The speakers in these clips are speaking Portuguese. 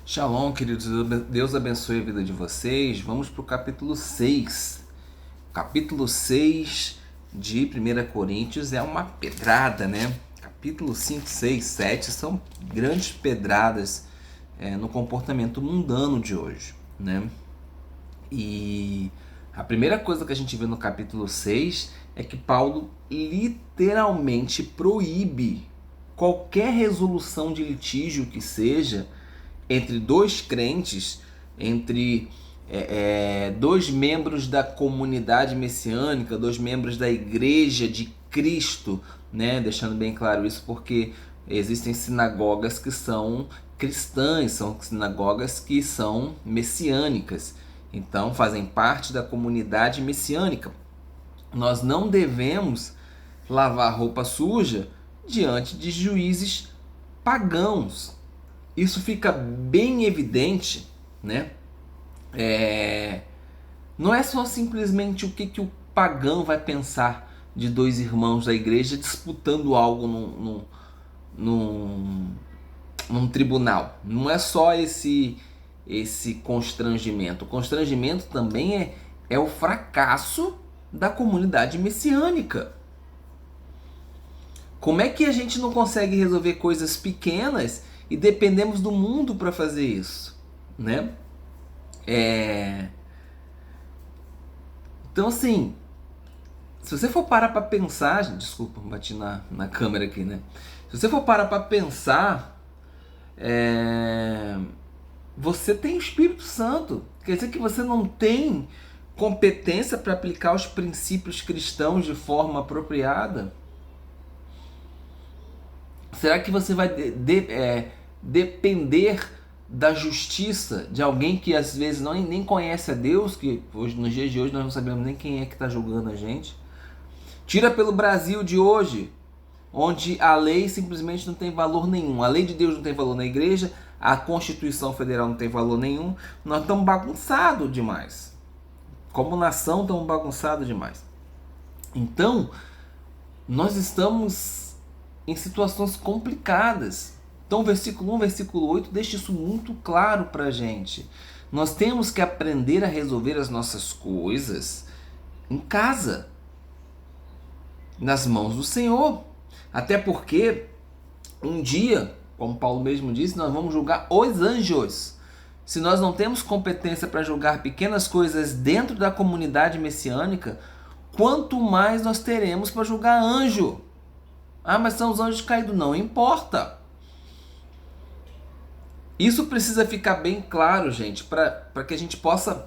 Shalom, queridos. Deus abençoe a vida de vocês. Vamos para o capítulo 6. Capítulo 6 de 1 Coríntios é uma pedrada, né? Capítulo 5, 6, 7 são grandes pedradas no comportamento mundano de hoje, né? E a primeira coisa que a gente vê no capítulo 6 é que Paulo literalmente proíbe qualquer resolução de litígio que seja entre dois crentes, entre dois membros da comunidade messiânica, dois membros da igreja de Cristo, né? Deixando bem claro isso, porque existem sinagogas que são cristãs, são sinagogas que são messiânicas, então fazem parte da comunidade messiânica. Nós não devemos lavar roupa suja diante de juízes pagãos. Isso fica bem evidente, né? Não é só simplesmente o que o pagão vai pensar de dois irmãos da igreja disputando algo num, num tribunal. Não é só esse constrangimento. O constrangimento também é o fracasso da comunidade messiânica. Como é que a gente não consegue resolver coisas pequenas e dependemos do mundo para fazer isso, né? Então, assim, se você for parar para pensar, desculpa, bati na câmera aqui, né? Se você for parar para pensar, você tem o Espírito Santo. Quer dizer que você não tem competência para aplicar os princípios cristãos de forma apropriada? Será que você vai depender da justiça de alguém que às vezes nem conhece a Deus, que hoje, nos dias de hoje nós não sabemos nem quem é que está julgando a gente? Tira pelo Brasil de hoje, onde a lei simplesmente não tem valor nenhum. A lei de Deus não tem valor na igreja, a Constituição Federal não tem valor nenhum. Nós estamos bagunçados demais. Como nação, estamos bagunçados demais. Então, nós estamos em situações complicadas. Então, versículo 1, versículo 8 deixa isso muito claro para a gente. Nós temos que aprender a resolver as nossas coisas em casa, nas mãos do Senhor. Até porque um dia, como Paulo mesmo disse, nós vamos julgar os anjos. Se nós não temos competência para julgar pequenas coisas dentro da comunidade messiânica, quanto mais nós teremos para julgar anjo? Ah, mas são os anjos caídos. Não importa. Isso precisa ficar bem claro, gente, para que a gente possa,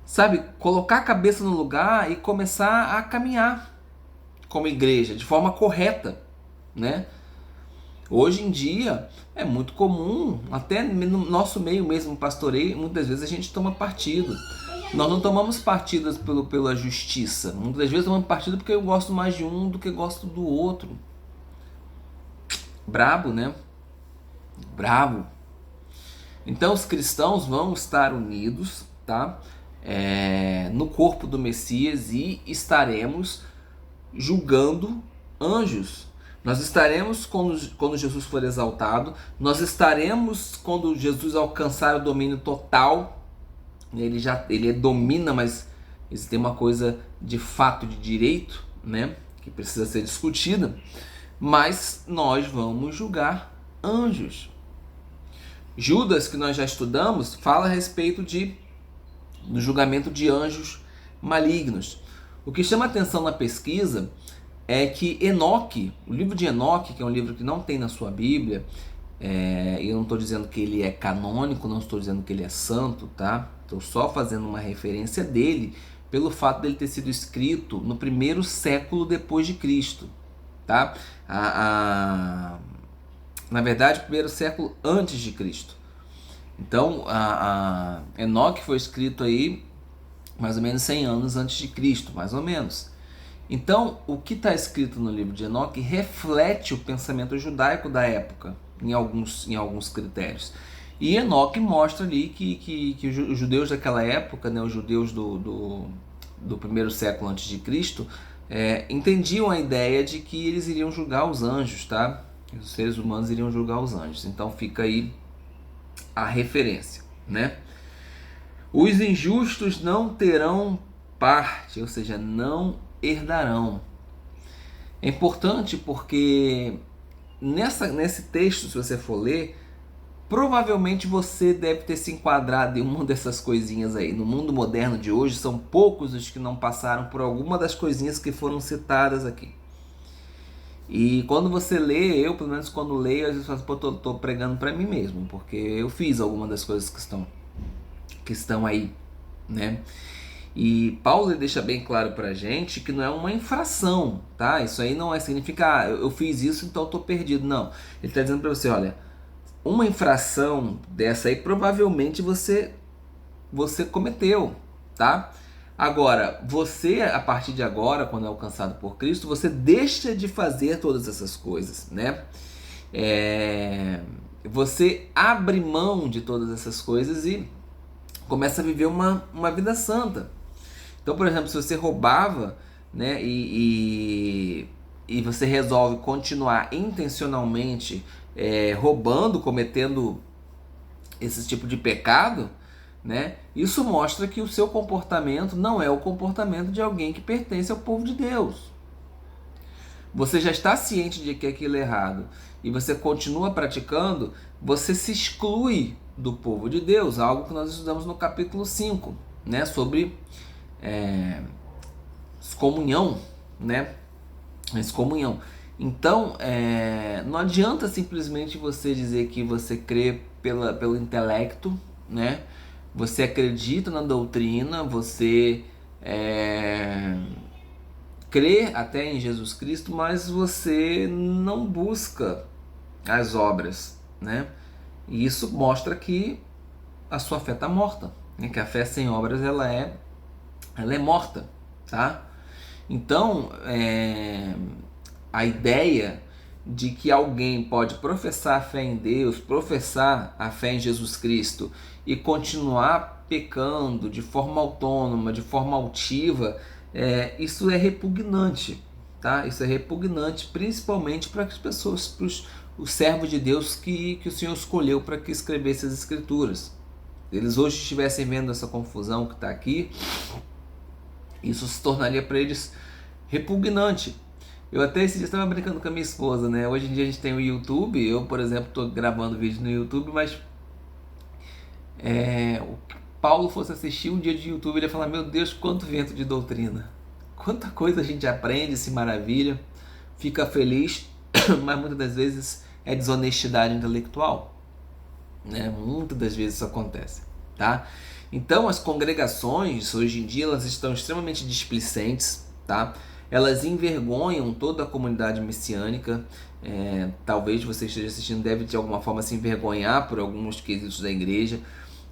sabe, colocar a cabeça no lugar e começar a caminhar como igreja de forma correta, né? Hoje em dia é muito comum, até no nosso meio mesmo, pastoreio, muitas vezes a gente toma partido. Nós não tomamos partidas pela justiça. Muitas vezes tomamos partido porque eu gosto mais de um do que gosto do outro. Brabo, né? Bravo. Então os cristãos vão estar unidos, tá? No corpo do Messias e estaremos julgando anjos. Nós estaremos quando Jesus for exaltado. Nós estaremos quando Jesus alcançar o domínio total. Ele domina, mas existe uma coisa de fato, de direito, né? Que precisa ser discutida. Mas nós vamos julgar anjos. Judas, que nós já estudamos, fala a respeito do julgamento de anjos malignos. O que chama atenção na pesquisa é que Enoque, o livro de Enoque, que é um livro que não tem na sua Bíblia, eu não estou dizendo que ele é canônico, não estou dizendo que ele é santo, tá? Estou só fazendo uma referência dele pelo fato dele ter sido escrito no primeiro século depois de Cristo, tá? Na verdade, primeiro século antes de Cristo. Então, Enoque foi escrito aí mais ou menos 100 anos antes de Cristo, mais ou menos. Então, o que está escrito no livro de Enoque reflete o pensamento judaico da época, em alguns critérios. E Enoque mostra ali que os judeus daquela época, né, os judeus do primeiro século antes de Cristo, entendiam a ideia de que eles iriam julgar os anjos, tá? Os seres humanos iriam julgar os anjos. Então fica aí a referência, né? Os injustos não terão parte, ou seja, não herdarão. É importante porque nesse texto, se você for ler, provavelmente você deve ter se enquadrado em uma dessas coisinhas aí. No mundo moderno de hoje, são poucos os que não passaram por alguma das coisinhas que foram citadas aqui. E quando você lê, eu pelo menos quando leio, às vezes falo, pô, tô pregando para mim mesmo, porque eu fiz alguma das coisas que estão aí, né? E Paulo deixa bem claro pra gente que não é uma infração, tá? Isso aí não é significar, eu fiz isso, então eu tô perdido. Não. Ele está dizendo para você, olha, uma infração dessa aí provavelmente você cometeu, tá? Agora, você, a partir de agora, quando é alcançado por Cristo, você deixa de fazer todas essas coisas, né? Você abre mão de todas essas coisas e começa a viver uma vida santa. Então, por exemplo, se você roubava, né, e você resolve continuar intencionalmente roubando, cometendo esse tipo de pecado, né, isso mostra que o seu comportamento não é o comportamento de alguém que pertence ao povo de Deus. Você já está ciente de que aquilo é errado e você continua praticando, você se exclui do povo de Deus, algo que nós estudamos no capítulo 5, né, sobre excomunhão, né? Excomunhão. Então, não adianta simplesmente você dizer que você crê pelo intelecto, né? Você acredita na doutrina, você crê até em Jesus Cristo, mas você não busca as obras, né? E isso mostra que a sua fé está morta, né? Que a fé sem obras ela é morta, tá? Então, a ideia de que alguém pode professar a fé em Deus, professar a fé em Jesus Cristo e continuar pecando de forma autônoma, de forma altiva, isso é repugnante, tá? Isso é repugnante, principalmente para as pessoas, para os servos de Deus que o Senhor escolheu para que escrevesse as Escrituras. Eles hoje estivessem vendo essa confusão que está aqui, isso se tornaria para eles repugnante. Eu até esse dia estava brincando com a minha esposa, né? Hoje em dia a gente tem o YouTube, eu, por exemplo, estou gravando vídeo no YouTube, mas o Paulo fosse assistir um dia de YouTube, ele ia falar, meu Deus, quanto vento de doutrina. Quanta coisa a gente aprende, se maravilha, fica feliz, mas muitas das vezes é desonestidade intelectual, né? Muitas das vezes isso acontece, tá? Então as congregações hoje em dia elas estão extremamente displicentes, tá? Elas envergonham toda a comunidade messiânica. Talvez você esteja assistindo, deve de alguma forma se envergonhar por alguns quesitos da igreja,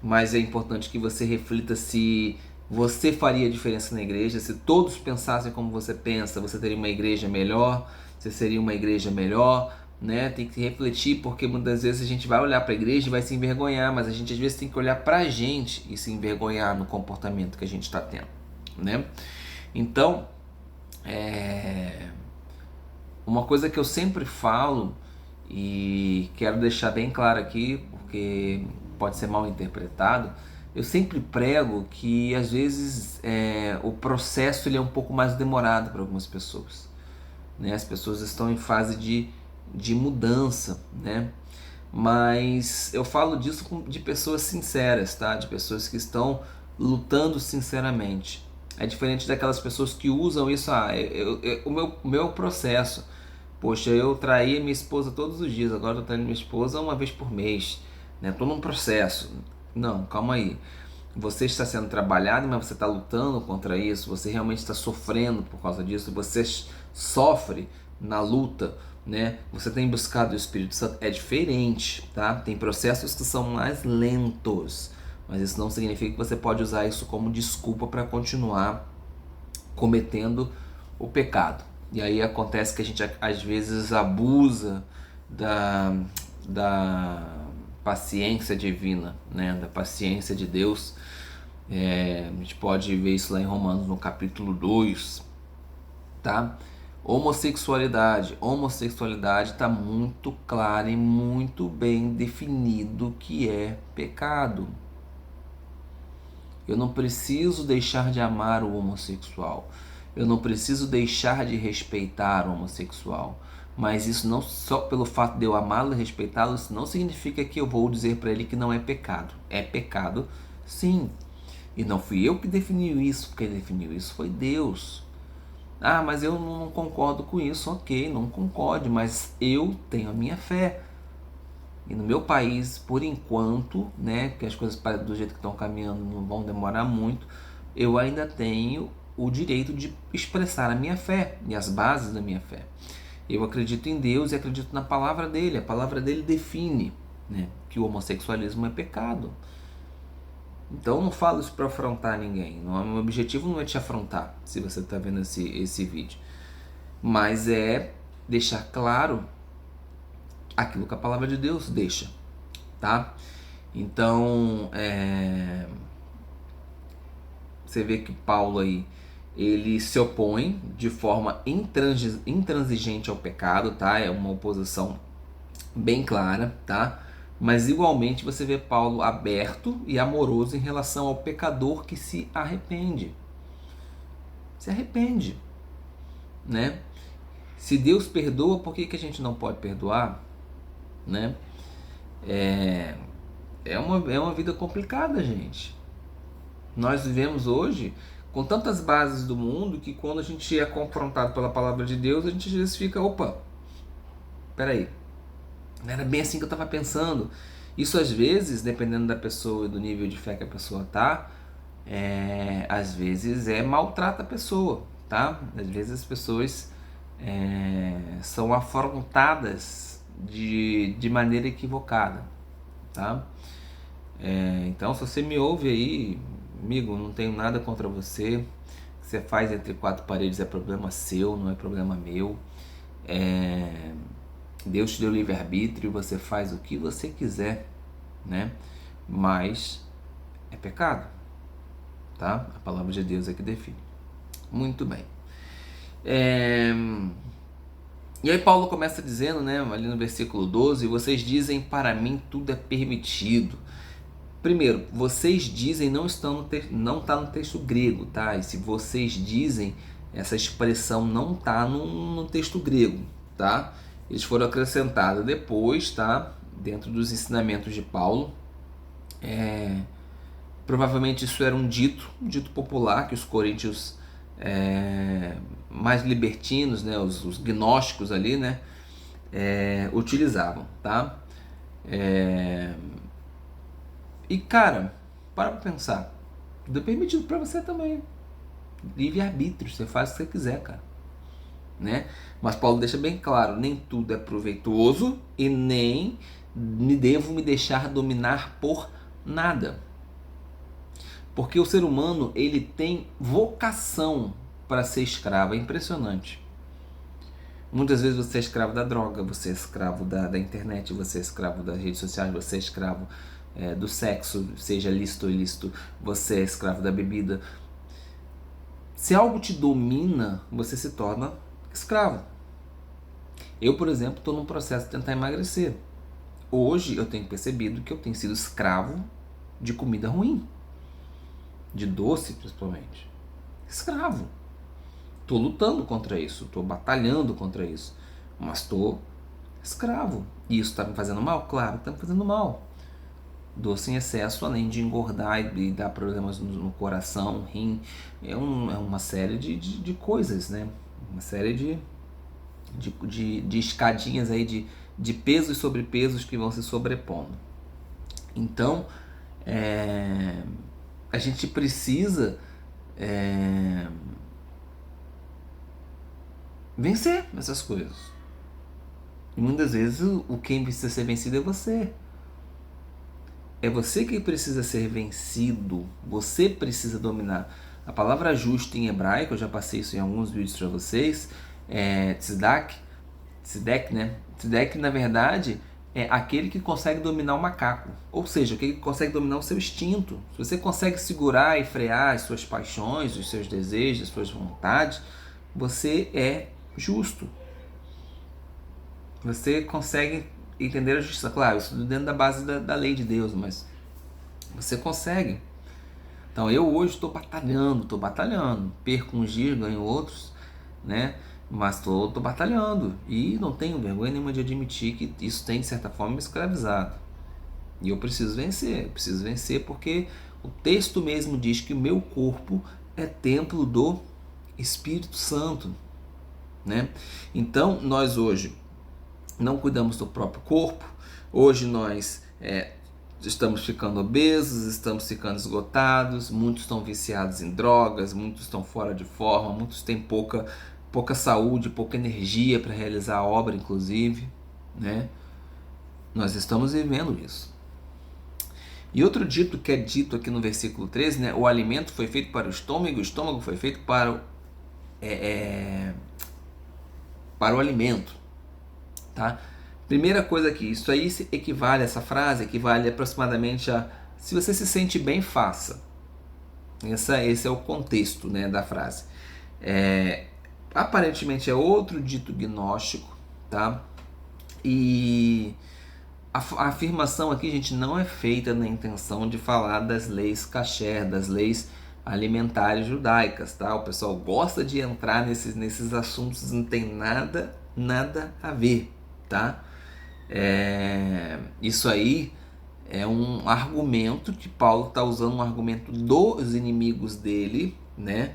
mas é importante que você reflita se você faria diferença na igreja. Se todos pensassem como você pensa, você teria uma igreja melhor, você seria uma igreja melhor, né? Tem que refletir, porque muitas vezes a gente vai olhar para a igreja e vai se envergonhar, mas a gente às vezes tem que olhar para a gente e se envergonhar no comportamento que a gente está tendo, né? Então, uma coisa que eu sempre falo e quero deixar bem claro aqui, porque pode ser mal interpretado, eu sempre prego que às vezes o processo ele é um pouco mais demorado para algumas pessoas, né? As pessoas estão em fase de mudança, né? Mas eu falo disso de pessoas sinceras, tá? De pessoas que estão lutando sinceramente. É diferente daquelas pessoas que usam isso, o meu processo. Poxa, eu traía minha esposa todos os dias, agora eu traindo minha esposa uma vez por mês, né? Tô num processo. Não, calma aí. Você está sendo trabalhado, mas você está lutando contra isso, você realmente está sofrendo por causa disso, você sofre na luta, né? Você tem buscado o Espírito Santo, é diferente, tá? Tem processos que são mais lentos, mas isso não significa que você pode usar isso como desculpa para continuar cometendo o pecado. E aí acontece que a gente às vezes abusa da paciência divina, né? Da paciência de Deus. A gente pode ver isso lá em Romanos no capítulo 2, tá? Homossexualidade está muito claro e muito bem definido que é pecado. Eu não preciso deixar de amar o homossexual. Eu não preciso deixar de respeitar o homossexual. Mas isso não só pelo fato de eu amá-lo e respeitá-lo, isso não significa que eu vou dizer para ele que não é pecado. É pecado, sim. E não fui eu que definiu isso, quem definiu isso foi Deus. Ah, mas eu não concordo com isso. Ok, não concorde, mas eu tenho a minha fé. E no meu país, por enquanto, né, porque as coisas do jeito que estão caminhando não vão demorar muito, eu ainda tenho o direito de expressar a minha fé e as bases da minha fé. Eu acredito em Deus e acredito na palavra dele. A palavra dele define, né, que o homossexualismo é pecado. Então eu não falo isso para afrontar ninguém. O meu objetivo não é te afrontar, se você está vendo esse vídeo. Mas é deixar claro aquilo que a palavra de Deus deixa, tá? Então, você vê que Paulo aí, ele se opõe de forma intransigente ao pecado, tá? É uma oposição bem clara, tá? Mas igualmente você vê Paulo aberto e amoroso em relação ao pecador que se arrepende. Se arrepende, né? Se Deus perdoa, por que a gente não pode perdoar? Né? É uma vida complicada, gente. Nós vivemos hoje com tantas bases do mundo que quando a gente é confrontado pela palavra de Deus, a gente às vezes fica, opa, peraí, não era bem assim que eu estava pensando. Isso às vezes, dependendo da pessoa e do nível de fé que a pessoa tá, às vezes maltrata a pessoa, tá? Às vezes as pessoas são afrontadas de maneira equivocada, tá? Então, se você me ouve aí, amigo, não tenho nada contra você. O que você faz entre quatro paredes é problema seu, não é problema meu. Deus te deu livre-arbítrio, você faz o que você quiser, né? Mas é pecado, tá? A palavra de Deus é que define. Muito bem. E aí Paulo começa dizendo, né, ali no versículo 12, vocês dizem, para mim tudo é permitido. Primeiro, vocês dizem não está no texto grego, tá? E se vocês dizem, essa expressão não está no texto grego, tá? Eles foram acrescentados depois, tá? Dentro dos ensinamentos de Paulo. Provavelmente isso era um dito popular que os coríntios mais libertinos, né? Os gnósticos ali, né? Utilizavam, tá? E cara, para pensar, tudo é permitido para você também. Livre-arbítrio, você faz o que você quiser, cara. Né? Mas Paulo deixa bem claro, nem tudo é proveitoso e nem devo me deixar dominar por nada. Porque o ser humano, ele tem vocação para ser escravo, é impressionante. Muitas vezes você é escravo da droga, você é escravo da internet, você é escravo das redes sociais, você é escravo do sexo, seja lícito ou ilícito, você é escravo da bebida. Se algo te domina, você se torna escravo. Eu, por exemplo, estou num processo de tentar emagrecer. Hoje eu tenho percebido que eu tenho sido escravo de comida ruim, de doce principalmente. Escravo. Estou lutando contra isso, estou batalhando contra isso, mas estou escravo. E isso está me fazendo mal? Claro, está me fazendo mal. Doce em excesso, além de engordar e dar problemas no coração, rim, é uma série de coisas, né? Uma série de escadinhas aí de pesos e sobrepesos que vão se sobrepondo. Então, a gente precisa vencer essas coisas. E muitas vezes quem precisa ser vencido é você. É você que precisa ser vencido. Você precisa dominar. A palavra justo em hebraico, eu já passei isso em alguns vídeos para vocês, tzedek, né? Tzedek, na verdade, é aquele que consegue dominar o macaco. Ou seja, aquele que consegue dominar o seu instinto. Se você consegue segurar e frear as suas paixões, os seus desejos, as suas vontades, você é justo. Você consegue entender a justiça. Claro, isso dentro da base da lei de Deus, mas você consegue. Então eu hoje estou batalhando. Perco uns dias, ganho outros, né? Mas estou batalhando. E não tenho vergonha nenhuma de admitir que isso tem, de certa forma, me escravizado. E eu preciso vencer porque o texto mesmo diz que o meu corpo é templo do Espírito Santo, né? Então nós hoje não cuidamos do próprio corpo, hoje nós estamos ficando obesos, estamos ficando esgotados, muitos estão viciados em drogas, muitos estão fora de forma, muitos têm pouca saúde, pouca energia para realizar a obra, inclusive, né? Nós estamos vivendo isso. E outro dito que é dito aqui no versículo 13, né? O alimento foi feito para o estômago foi feito para o alimento, tá? Primeira coisa aqui, isso aí essa frase equivale aproximadamente a: se você se sente bem, faça. Esse é o contexto, né, da frase. Aparentemente é outro dito gnóstico, tá? E a afirmação aqui, gente, não é feita na intenção de falar das leis kasher, das leis alimentares judaicas, tá? O pessoal gosta de entrar nesses assuntos, não tem nada a ver, tá? Isso aí é um argumento que Paulo está usando, um argumento dos inimigos dele, né?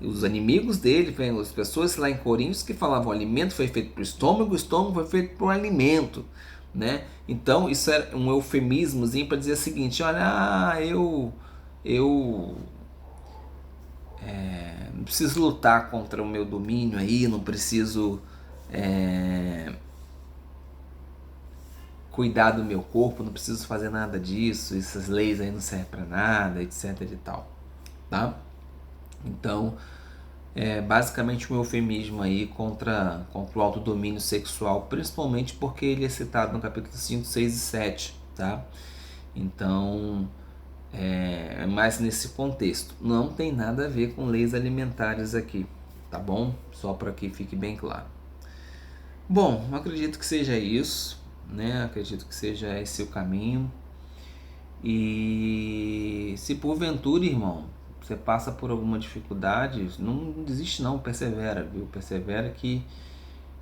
Os inimigos dele, as pessoas lá em Coríntios que falavam: o alimento foi feito para o estômago foi feito para o alimento, né? Então isso é um eufemismozinho para dizer o seguinte: olha, eu não preciso lutar contra o meu domínio aí, não preciso cuidar do meu corpo, não preciso fazer nada disso, essas leis aí não servem para nada, etc e tal, tá? Então, basicamente um eufemismo aí contra o autodomínio sexual, principalmente porque ele é citado no capítulo 5, 6 e 7, tá? Então, é mais nesse contexto. Não tem nada a ver com leis alimentares aqui, tá bom? Só para que fique bem claro. Bom, acredito que seja isso, né? Acredito que seja esse o caminho. E se porventura, irmão, você passa por alguma dificuldade, não desiste não, persevera, viu? Persevera que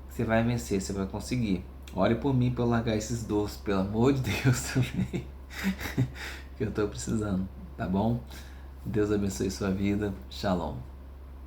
você vai vencer, você vai conseguir. Ore por mim para eu largar esses doces, pelo amor de Deus também, que eu estou precisando, tá bom? Deus abençoe sua vida. Shalom.